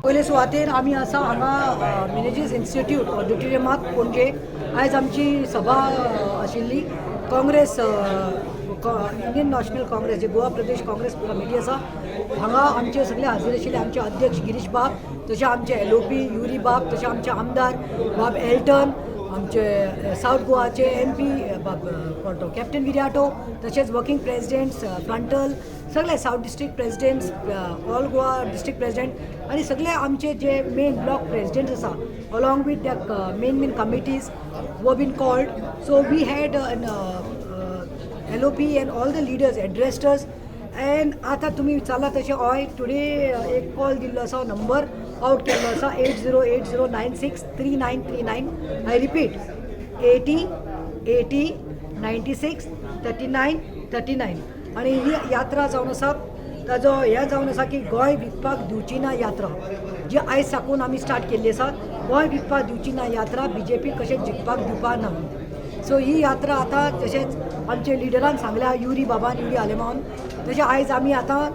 पयले सुवातेर आमी आसा हांगा मॅनेजर्स इन्स्टिट्यूट ऑडिटोरियमात पणजे आयज आमची सभा आशिल्ली काँग्रेस इंडियन नॅशनल काँग्रेस जे गोवा प्रदेश काँग्रेस कमिटी आसा हांगा आमचे सगळे हाजीर आशिल्ले आमचे अध्यक्ष गिरीश बाब तशें आमचे LOP युरी बाब तशें आमचे आमदार बाब एल्टन आमचे साउथ गोवाचे MP बाब कोण कॅप्टन विराटो तशेंच वर्किंग प्रेसिडेंट्स फ्रंटल सगळे south district presidents all Goa district president आनी सगळे आमचे जे मेन ब्लॉक प्रेसिडेंट्स आसा अलॉंग वीथ त्या मेन कमिटीज वो been called so we had LOP and all the leaders addressed us and आता तुम्ही विचारला तशें हय टुडे एक कॉल दिल्लो आसा नंबर आउट केल्लो आसा 8080963939 आय रिपीट 8080963939 आनी ही यात्रा जावन आसा ताजो हें जावन आसा की गोंय विकपाक दिवची ना यात्रा जी आयज साकून आमी स्टार्ट केल्ली आसा गोंय विकपाक दिवची ना यात्रा BJP कशें जिखपाक दिवपा ना सो ही यात्रा आता तशेंच आमचे लिडरान सांगल्या युरी बाबान युरी आलेमान तशें आयज आमी आतां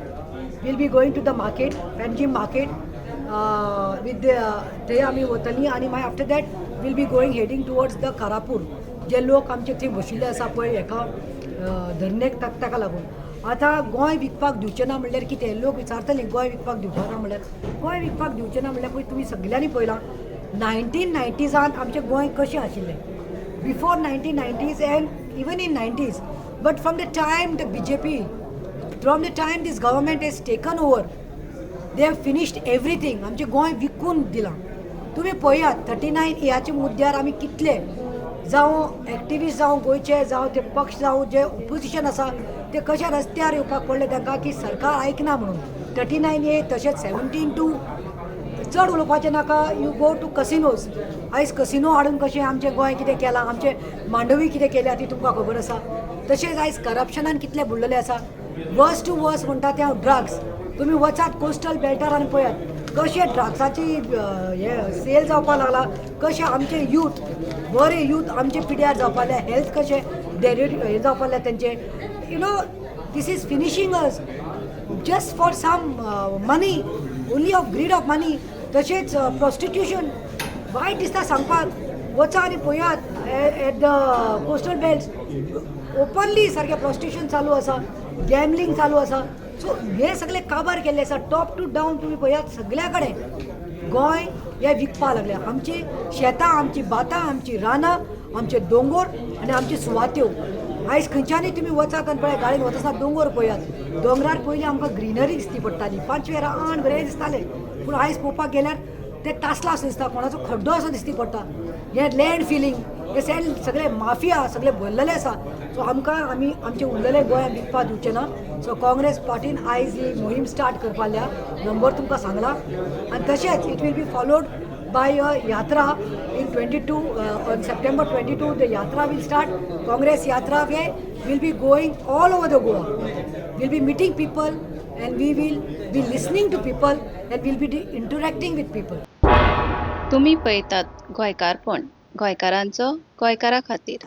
will be going to the market Panjim market with थंय आमी वतलीं आनी मागीर after that will be going heading towards the Karapur जे लोक आमचे थंय बशिल्ले आसा पळय हेका धरनेक ताका लागून आतां गोंय विकपाक दिवचें ना म्हणल्यार कितें लोक विचारतलीं गोंय विकपाक दिवचें ना म्हणल्यार गोंय विकपाक दिवचें ना म्हणल्यार पळय तुमी सगल्यांनी पळयलां 1990s आमचें गोंय कशें आशिल्लें before 1990s and even in 90s but from the time the BJP from the time this government has taken over they have finished everything आमचे गोंय विकून दिलां तुम्ही पळयात 39 याच्या मुद्द्यार आमी कितले जावं एक्टिविस्ट जावं गोंयचे जावं ते पक्ष जावं जे ओपोजिशन आसा ते कशे रस्त्यार येवपाक पडले तांकां की सरकार आयकना म्हणून 39A तशेंच 17-2 चड उलोवपाचें नाका यू गो टू कसिनोज आयज कसिनो हाडून कशें आमचें गोंय कितें केलां आमचे मांडवी कितें केल्या ती तुमकां खबर आसा तशेंच आयज करप्शनान कितले बुडलेले आसा वर्स टू वर्स म्हणटा ते हांव ड्रग्स तुमी वचात कोस्टल बेल्टार आनी पळयात कशें ड्रग्साची हे सेल जावपाक लागला कशें आमचे यूथ बरे यूथ आमचे पिड्यार जावपाक लागल्या हेल्थ कशें हे जावपाक लागल्या तेंचे you know this is finishing us just for some money only of greed of money तशेंच प्रॉस्टिट्यूशन वायट दिसता सांगपाक वचा आनी पळयात at the coastal belts openly सारकें प्रॉस्टिट्यूशन चालू आसा गॅमलिंग चालू आसा सो हे सगळे काबार केल्ले आसा टॉप टू डावन तुमी पळयात सगळ्या कडेन गोंय हे विकपा लागले आमची शेतां आमची बातां आमची रानां आमचे दोंगर आनी आमची सुवात्यो आयज खंयच्यानी तुमी वचात आनी पळय गाडयेन वता दोंगर पळयात दोंगरार पयलीं आमकां ग्रिनरी दिसती पडटाली 5 रान बरें दिसताले पूण आयज पळोवपाक गेल्यार ते टासला असो दिसता कोणाचो खड्डो असो दिसती पडटा हे लँड फिलींग हे सगळे माफिया सगळे भरलेले आसा सो आमकां आमी आमचे उरलेले गोंयांत विकपाक दिवचें ना सो काँग्रेस पार्टीन आयज ही मोहीम स्टार्ट करपाल्या नंबर तुमकां सांगला आनी तशेंच it will be followed by a yatra in 22 on September 22 the yatra will start Congress yatra will be going all over the Goa we'll be meeting people and we will be listening to people and we'll be interacting with people तुम्ही पळयतात गोंयकारपण गोंयकारांचो गोंयकारा खातीर